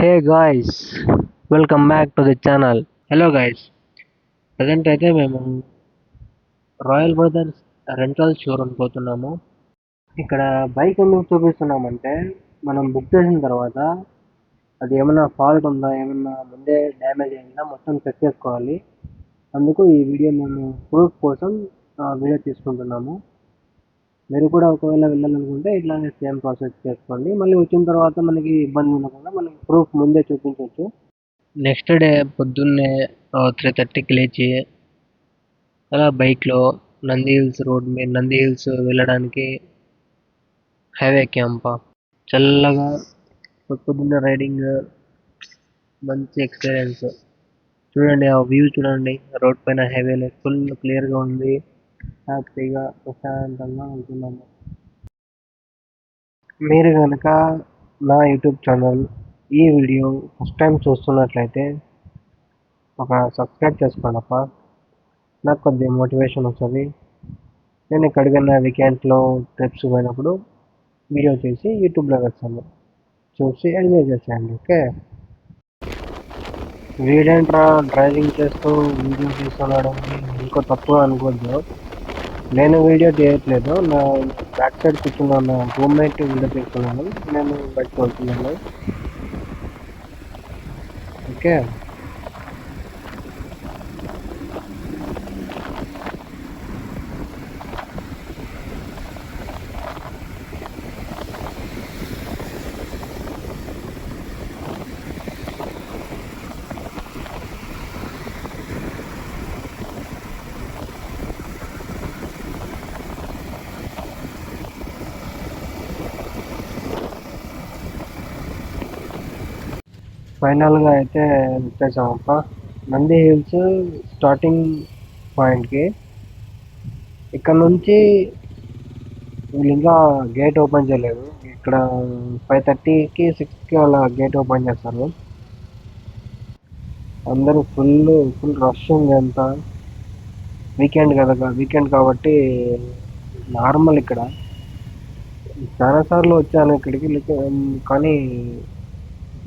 Hey guys, welcome back to the channel. Hello guys, present అయితే మేము royal brothers rental showroom పోతున్నాము. ఇక్కడ bike ఎందుకు చూపిస్తున్నామంటే మనం బుక్ చేసిన తర్వాత అది ఏమైనా ఫాల్ట్ ఉందా, ఏమైనా ముందే డ్యామేజ్ అయిందా మొత్తం చెక్ చేసుకోవాలి. అందుకు ఈ వీడియో మేము ప్రూఫ్ కోసం వీడియో తీసుకుంటున్నాము. మీరు కూడా ఒకవేళ వెళ్ళాలనుకుంటే ఇట్లానే సేమ్ ప్రాసెస్ చేసుకోండి. మళ్ళీ వచ్చిన తర్వాత మనకి ఇబ్బంది ఉండకుండా మనకి ప్రూఫ్ ముందే చూపించవచ్చు. నెక్స్ట్ డే పొద్దున్నే 3:30కి లేచి అలా బైక్లో నంది హిల్స్ వెళ్ళడానికి హైవే ఎక్కాంప. చల్లగా పొద్దున్న రైడింగ్ మంచి ఎక్స్పీరియన్స్. చూడండి ఆ వ్యూ చూడండి, రోడ్ పైన హైవేలో ఫుల్ క్లియర్గా ఉంది. హ్యాపీగా ప్రశాంతంగా ఉంటున్నాము. మీరు కనుక నా యూట్యూబ్ ఛానల్ ఈ వీడియో ఫస్ట్ టైం చూస్తున్నట్లయితే ఒక సబ్స్క్రైబ్ చేసుకోండప్ప. నాకు కొద్దిగా మోటివేషన్ వస్తుంది. నేను ఎక్కడికైనా వీకెండ్లో ట్రిప్స్ పోయినప్పుడు వీడియో చేసి యూట్యూబ్లో వేస్తాను, చూసి ఎంజాయ్ చేసేయండి. ఓకే, వీడేంట్రా డ్రైవింగ్ చేస్తూ వీడియో తీస్తున్నాడు ఇంకో తప్పుగా అనుకోవద్దు. నేను వీడియో చేయట్లేదు, నా బ్యాక్ సైడ్ కూర్చున్న నా రూమ్మేట్ వీడియో తీస్తున్నాను, నేను బయటకు వెళ్తున్నాను. ఓకే, ఫైనల్గా అయితే వచ్చేసామప్ప నంది హిల్స్ స్టార్టింగ్ పాయింట్కి. ఇక్కడ నుంచి వీళ్ళు ఇంకా గేట్ ఓపెన్ చేయలేదు. ఇక్కడ 5:30కి 6కి అలా గేట్ ఓపెన్ చేస్తారు. అందరూ ఫుల్ రష్ ఉంది అంతా. వీకెండ్ కాబట్టి నార్మల్. ఇక్కడ చాలాసార్లు వచ్చాను ఇక్కడికి, కానీ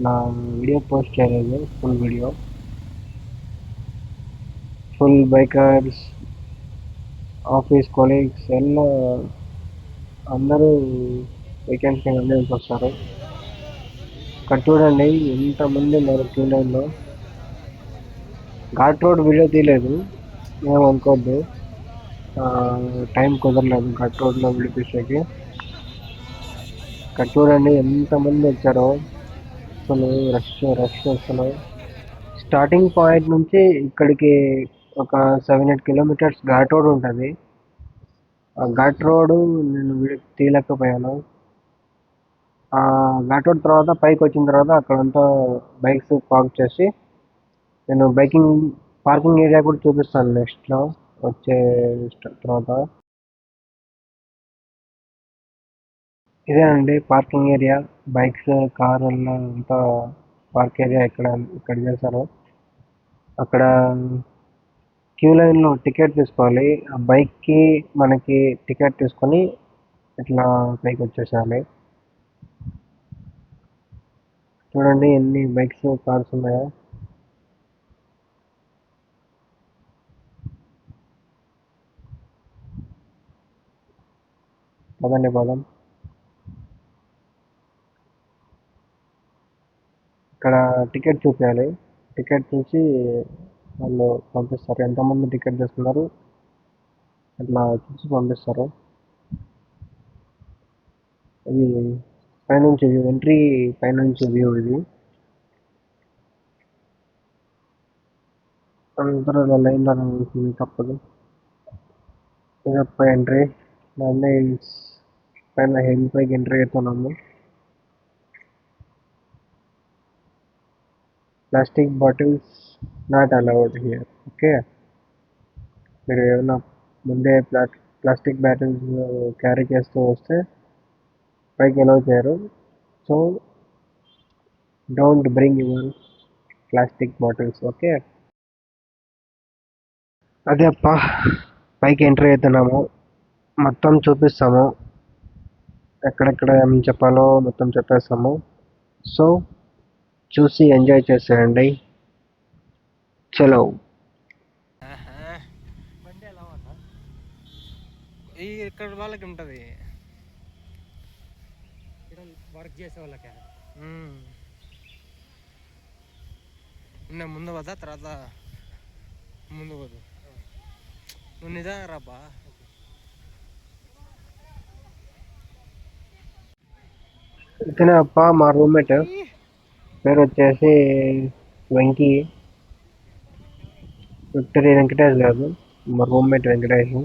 నా వీడియో పోస్ట్ చేయలేదు. ఫుల్ బైకర్స్, ఆఫీస్ కొలీగ్స్ ಎಲ್ಲ అందరూ వీకెండ్స్కి వెళ్ళి వస్తారు. ఇక్కడ చూడండి ఎంతమంది ఉన్నారు క్యూ లైన్లో. ఘాట్ రోడ్ వీడియో తీయలేదు, ఏమనుకోవద్దు, టైం కుదరలేదు ఘాట్ రోడ్లో వీడియో తీసేకి. ఇక్కడ చూడండి ఎంతమంది వచ్చారో, అసలు రష్ వస్తున్నాయి. స్టార్టింగ్ పాయింట్ నుంచి ఇక్కడికి ఒక 7-8 కిలోమీటర్స్ ఘాట్ రోడ్ ఉంటుంది. ఆ ఘాట్ రోడ్ నేను తీయలేకపోయాను. ఆ ఘాట్ రోడ్ తర్వాత పైకి వచ్చిన తర్వాత అక్కడంతా బైక్స్ పార్క్ చేసి నేను పార్కింగ్ ఏరియా కూడా చూపిస్తాను నెక్స్ట్లో వచ్చే తర్వాత. ఇదేనండి పార్కింగ్ ఏరియా. బైక్స్, కార్లు అంతా పార్క్ ఏరియా ఇక్కడ చేశారు. అక్కడ క్యూ లైన్లో టికెట్ తీసుకోవాలి. ఆ బైక్కి మనకి టికెట్ తీసుకొని ఇట్లా పైకి వచ్చేసేయాలి. చూడండి ఎన్ని బైక్స్, కార్స్ ఉన్నాయో. పదం ఇక్కడ టికెట్ చూపించాలి. టికెట్ చూసి వాళ్ళు పంపిస్తారు. ఎంతమంది టికెట్ తీసుకున్నారు అట్లా చూసి పంపిస్తారు. ఇది పైనుంచి వ్యూ, ఎంట్రీ పైనుంచి వ్యూ. ఇది అందరూ లైన్లో ఉంటుంది, తప్పదు. ఇదప్ప ఎంట్రీ. నంది హిల్స్ పైన హిల్ పైకి ఎంట్రీ అవుతున్నాము. Plastic bottles not allowed here. Okay, మీరు ఏమైనా ముందే ప్లాస్టిక్ బాటిల్స్ క్యారీ చేస్తూ వస్తే పైకి అలౌ చేయరు. So don't bring your plastic bottles. Okay, అదే అప్ప పైకి ఎంట్రీ అవుతున్నాము. మొత్తం చూపిస్తాము, ఎక్కడెక్కడ ఏం చెప్పాలో మొత్తం చెప్పేస్తాము. సో చూసి ఎంజాయ్ చేసేయండి. చలో. బండి ఎలా ఉందా? ఈ ఇక్కడ వాళ్ళకి ఉంటుంది, ఇక్కడ వర్క్ చేసే వాళ్ళకి. నేను ముందు పోతా, తర్వాత ముందు పోదు. నువ్వు నిజంగా రాబ్బా. ఇతనే అప్ప మా రూమ్మేట్, పేరు వచ్చేసి వెంకీ. విక్టరీ వెంకటేష్ కాదు, మా రూమ్మేట్ వెంకటేష్.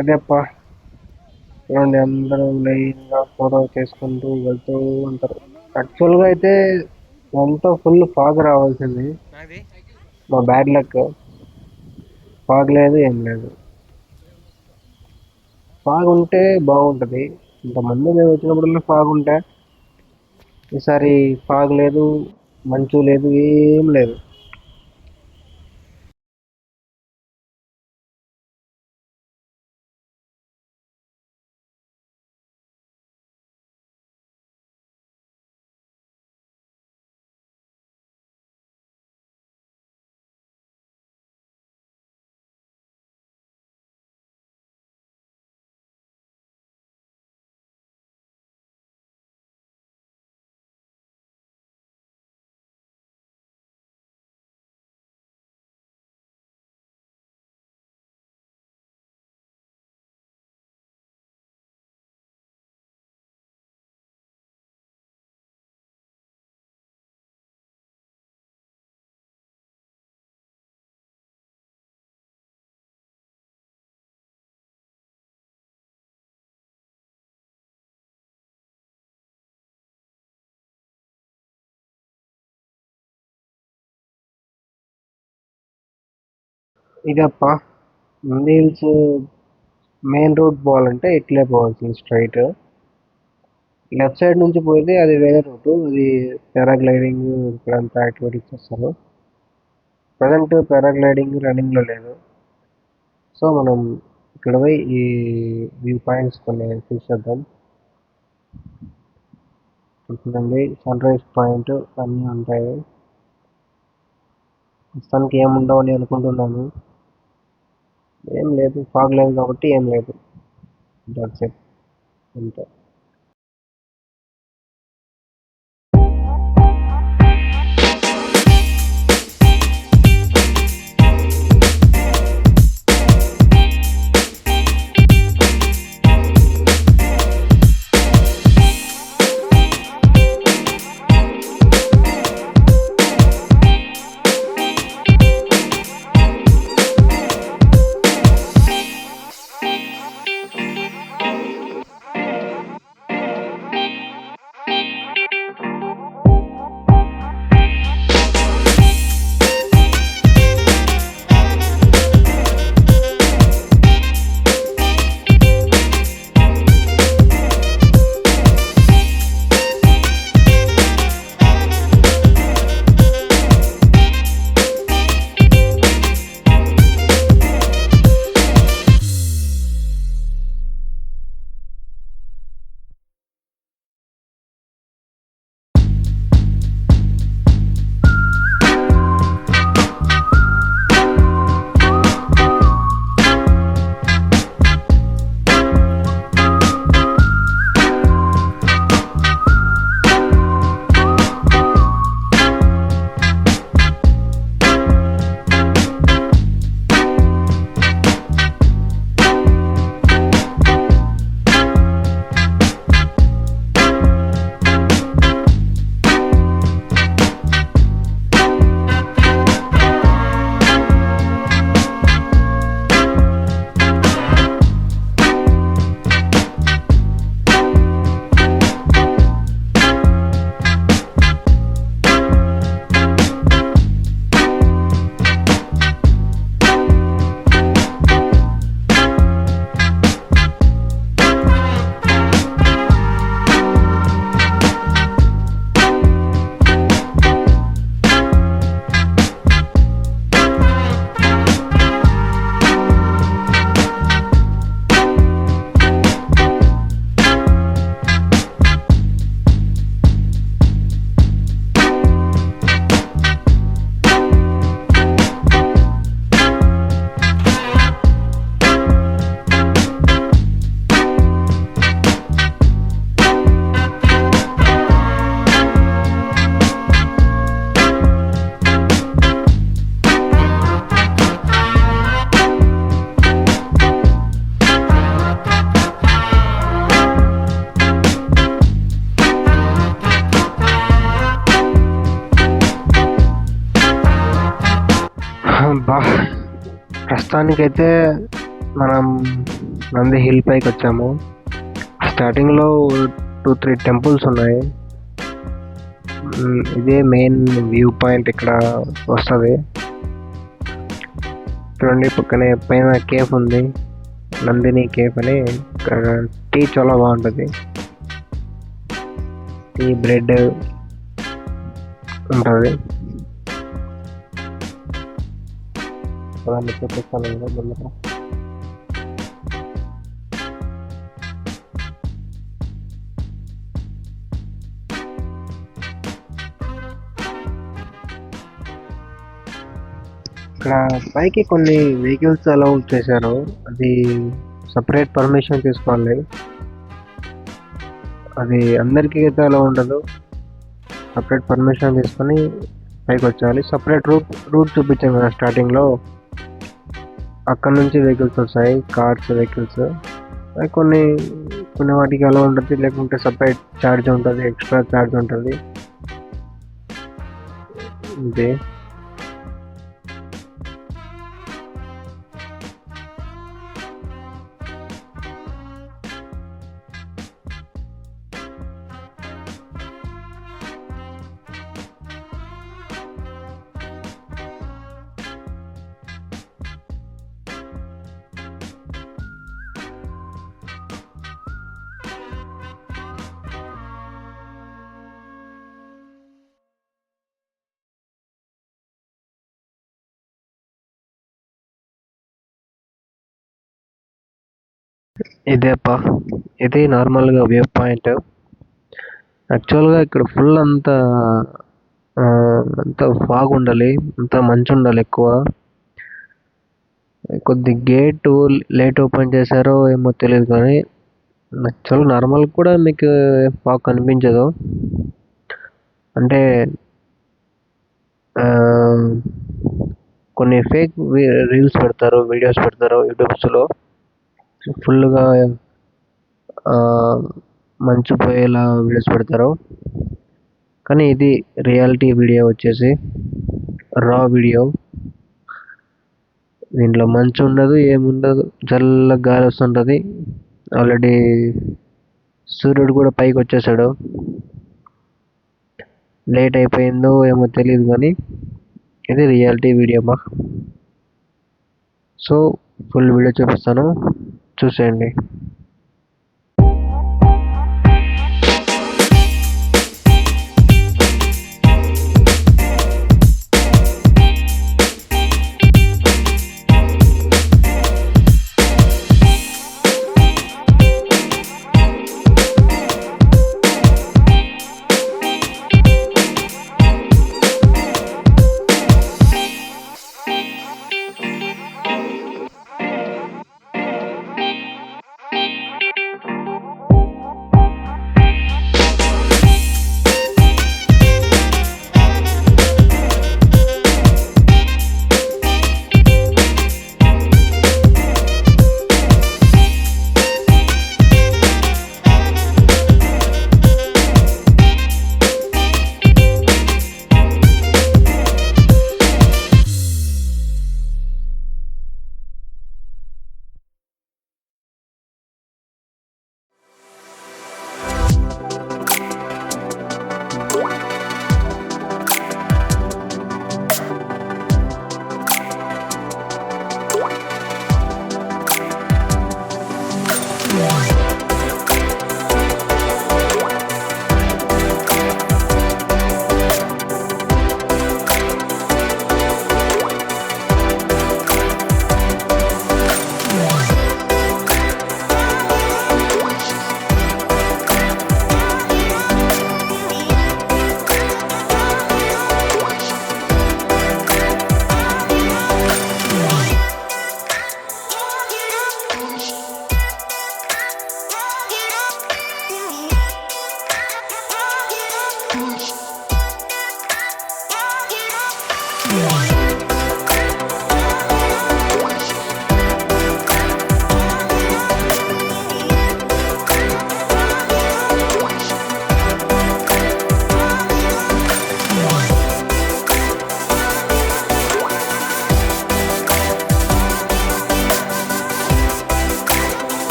అదే అప్ప, చూడండి అందరూ లైన్గా ఫోటో చేసుకుంటూ వెళ్తూ ఉంటారు. యాక్చువల్గా అయితే అంతా ఫుల్ ఫాగ్ రావాల్సింది, మా బ్యాడ్ లక్. ఫాగ్ లేదు, ఏం లేదు. ఫాగ్ ఉంటే బాగుంటుంది. ఇంతమంది మేము వచ్చినప్పుడల్లా ఫాగ్ ఉంటే, ఈసారి ఫాగ్ లేదు, మంచు లేదు, ఏం లేదు. ఇదప్ప, నంది హిల్స్ మెయిన్ రోడ్ పోవాలంటే ఇట్లే పోవాల్సింది స్ట్రైట్. లెఫ్ట్ సైడ్ నుంచి పోతే అది వేరే రూటు, అది పారాగ్లైడింగ్ ఇక్కడంతా యాక్టివిటీస్ చేస్తారు. ప్రజెంట్ పారాగ్లైడింగ్ రన్నింగ్లో లేదు, సో మనం ఇక్కడ పోయి ఈ వ్యూ పాయింట్స్ కొన్ని చూసేద్దాం. చూడండి, సన్ రైజ్ పాయింట్ అన్నీ ఉంటాయి. ప్రస్తుతానికి ఏముండవు అని అనుకుంటున్నాను. ఏం లేదు, ఫాగ్ లేదు కాబట్టి ఏం లేదు. దట్స్ ఇట్, అంతే. ప్రస్తుతానికైతే మనం నంది హిల్ పైకి వచ్చాము. స్టార్టింగ్లో 2-3 టెంపుల్స్ ఉన్నాయి. ఇదే మెయిన్ వ్యూ పాయింట్ ఇక్కడ వస్తుంది. చూడండి, పక్కనే పైన కేఫ్ ఉంది, నందిని కేఫ్ అని. ఇక్కడ టీ చాలా బాగుంటుంది. టీ బ్రెడ్ ఉంటుంది. చూపిస్తాను ముందర. ఇక్కడ పైకి కొన్ని వెహికల్స్ అలౌ చేశారు. అది సపరేట్ పర్మిషన్ తీసుకోవాలి. అది అందరికీ అయితే అలా ఉండదు. సపరేట్ పర్మిషన్ తీసుకొని పైకి వచ్చేయాలి. సపరేట్ రూట్ చూపించాం కదా స్టార్టింగ్లో, అక్కడ నుంచి వెహికల్స్ వస్తాయి, కార్స్ వెహికల్స్. కొన్ని కొన్ని వాటికి అలా ఉంటుంది, లేకుంటే సపరేట్ ఛార్జ్ ఉంటుంది, ఎక్స్ట్రా ఛార్జ్ ఉంటుంది. ఇదే ఇదేపా, ఇది నార్మల్గా వ్యూ పాయింట్. యాక్చువల్గా ఇక్కడ ఫుల్ అంతా ఫాగ్ ఉండాలి, అంతా మంచు ఉండాలి ఎక్కువ. కొద్ది గేట్ లేట్ ఓపెన్ చేశారో ఏమో తెలియదు, కానీ యాక్చువల్ నార్మల్ కూడా మీకు ఫాగ్ కనిపించదు. అంటే కొన్ని ఫేక్ రీల్స్ పెడతారు, వీడియోస్ పెడతారు యూట్యూబ్స్లో, ఫుల్గా మంచు పోయేలా వీడియోస్ పెడతారు. కానీ ఇది రియాలిటీ వీడియో వచ్చేసి రా వీడియో. దీంట్లో మంచు ఉండదు, ఏముండదు, చల్లగా గాలి వస్తుంటుంది. ఆల్రెడీ సూర్యుడు కూడా పైకి వచ్చేసాడు. లేట్ అయిపోయిందో ఏమో తెలియదు, కానీ ఇది రియాలిటీ వీడియో బా. సో ఫుల్ వీడియో చూపిస్తాను, చూసేయండి.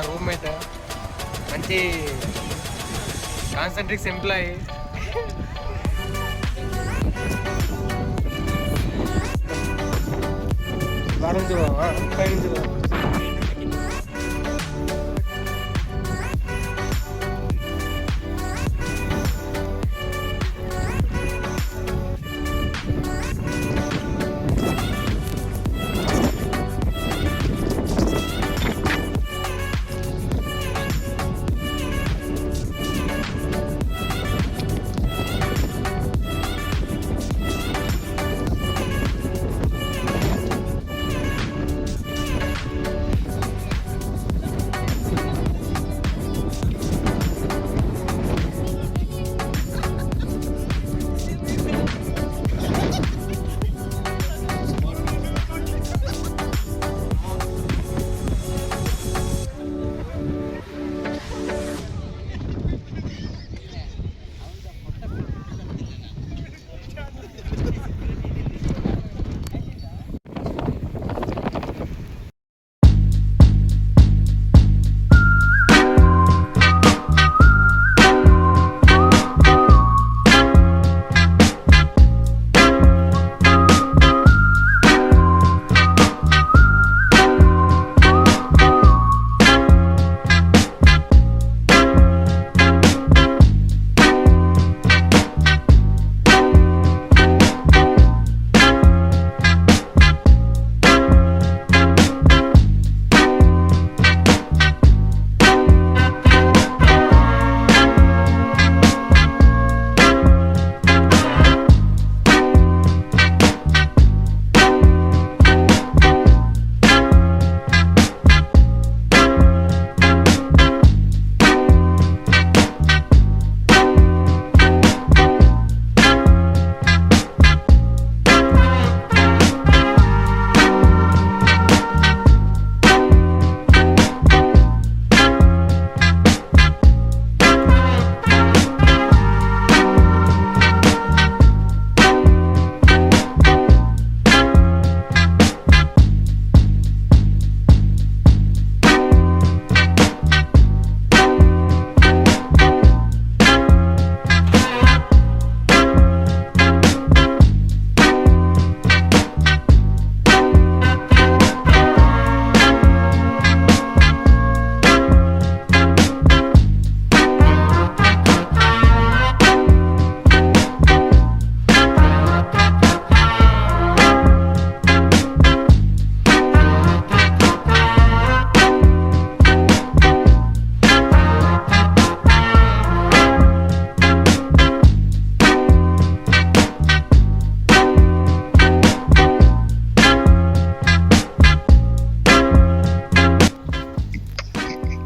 నా రూమ్మేట్ మంచి కాన్సంట్రిక్స్ ఎంప్లాయీ. వారం చూడవా పైన చూడవా?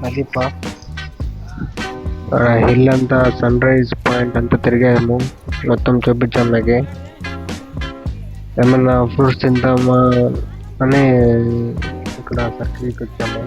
అది హిల్ అంతా సన్ రైజ్ పాయింట్ అంతా తిరిగాము, మొత్తం చూపించాము. నాకు ఏమన్నా ఫ్రూట్స్ తింటామా అని ఇక్కడ సర్కిల్కి వచ్చాము.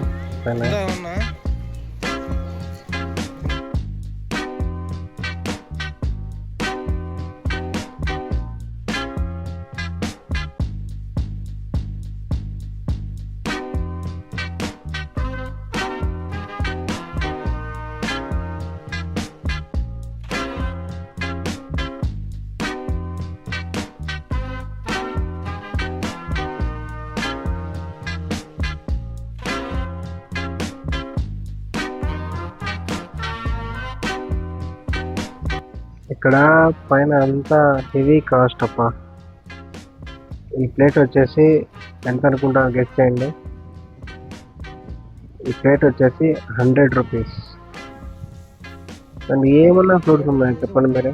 ఇక్కడ పైన అంతా హెవీ కాస్ట్ అప్ప. ఈ ప్లేట్ వచ్చేసి ఎంత అనుకుంటా గెస్ చేయండి. ఈ ప్లేట్ వచ్చేసి 100 రూపీస్. అండ్ ఏమన్నా ఫ్రూట్స్ ఉన్నాయి చెప్పండి మీరే.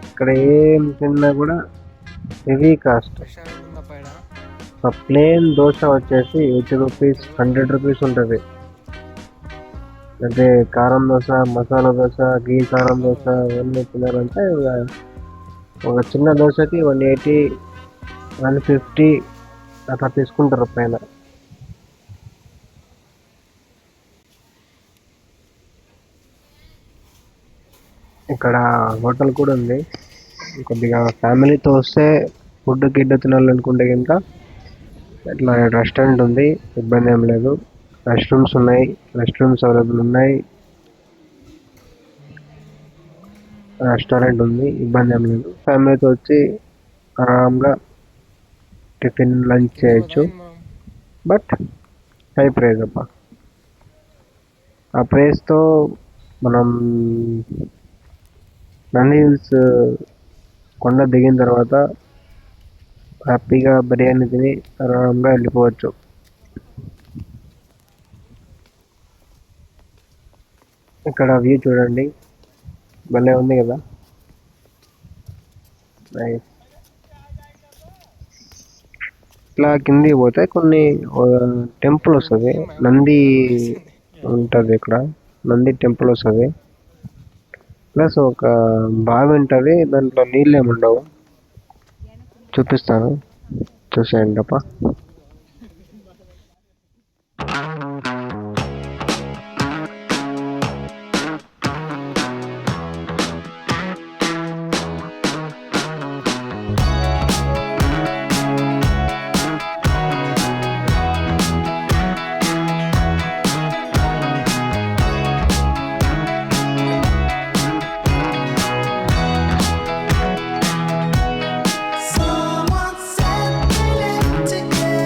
ఇక్కడ ఏం తిన్నా కూడా హెవీ కాస్ట్. ప్లేన్ దోశ వచ్చేసి 80 రూపీస్, 100 రూపీస్ ఉంటుంది. అంటే కారం దోశ, మసాలా దోశ, గీ కారం దోశ ఇవన్నీ తినాలంటే ఒక చిన్న దోశకి 180, 150 అట్లా తీసుకుంటారు పైన. ఇక్కడ హోటల్ కూడా ఉంది. కొద్దిగా ఫ్యామిలీతో వస్తే ఫుడ్ గిడ్డ తినాలనుకుంటే కనుక ఇట్లా రెస్టారెంట్ ఉంది, ఇబ్బంది ఏం లేదు. రెస్ట్ రూమ్స్ ఉన్నాయి, రెస్ట్ రూమ్స్ అవైలబుల్ ఉన్నాయి, రెస్టారెంట్ ఉంది, ఇబ్బంది ఏం లేదు. ఫ్యామిలీతో వచ్చి ఆరాంగా టిఫిన్ లంచ్ చేయొచ్చు. బట్ హై ప్రైస్ అబ్బా. ఆ ప్రైస్తో మనం నంది హిల్స్ కొండ దిగిన తర్వాత హ్యాపీగా బిర్యానీ తిని ఆరాంగా వెళ్ళిపోవచ్చు. ఇక్కడ వ్యూ చూడండి, భలే ఉంది కదా. నైస్. ఇట్లా కిందికి పోతే కొన్ని టెంపుల్ వస్తుంది, నంది ఉంటుంది ఇక్కడ, నంది టెంపుల్ వస్తుంది. ప్లస్ ఒక బావి ఉంటుంది, దాంట్లో నీళ్ళు ఏమి ఉండవు. చూపిస్తాను, చూసేయండి అప్ప. Someone said we live together.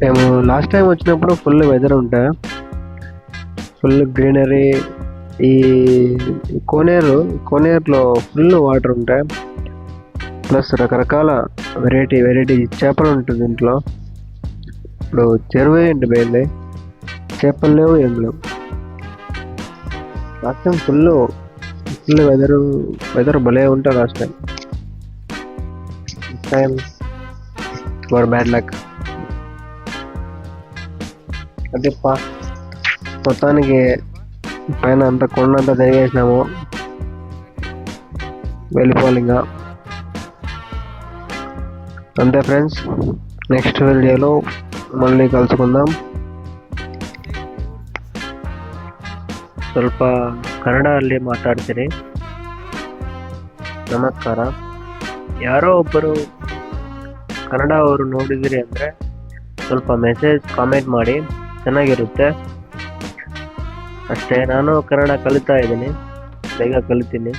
మేము లాస్ట్ టైం వచ్చినప్పుడు ఫుల్ వెదర్ ఉంటాయి, ఫుల్ గ్రీనరీ. ఈ కోనేరులో ఫుల్ వాటర్ ఉంటాయి, ప్లస్ రకరకాల వెరైటీ చేపలు ఉంటుంది దీంట్లో. ఇప్పుడు చెరువు ఎండిపోయింది, చేపలు లేవు, ఏం లేవు. లాస్ట్ టైం ఫుల్ వెదర్ భలే ఉంటుంది last time. For bad luck. అదే మొత్తానికి పైన అంత కొండ అంతా తిరిగేసినాము, వెళ్ళిపోవాలి ఇంకా. అంతే ఫ్రెండ్స్, నెక్స్ట్ వీడియోలో మళ్ళీ ಕಲ್ಸ್ಕೊಂಡಾಂ. ಸ್ವಲ್ಪ ಕನ್ನಡದಲ್ಲಿ ಮಾತಾಡ್ತೀನಿ. ನಮಸ್ಕಾರ. ಯಾರೋ ಒಬ್ಬರು ಕನ್ನಡ ಅವರು ನೋಡಿದಿರಿ ಅಂದರೆ ಸ್ವಲ್ಪ ಮೆಸೇಜ್ ಕಾಮೆಂಟ್ ಮಾಡಿ, ಚೆನ್ನಾಗಿರುತ್ತೆ ಅಷ್ಟೇ. ನಾನು ಕನ್ನಡ ಕಲಿತಾ ಇದ್ದೀನಿ, ಬೇಗ ಕಲಿತೀನಿ.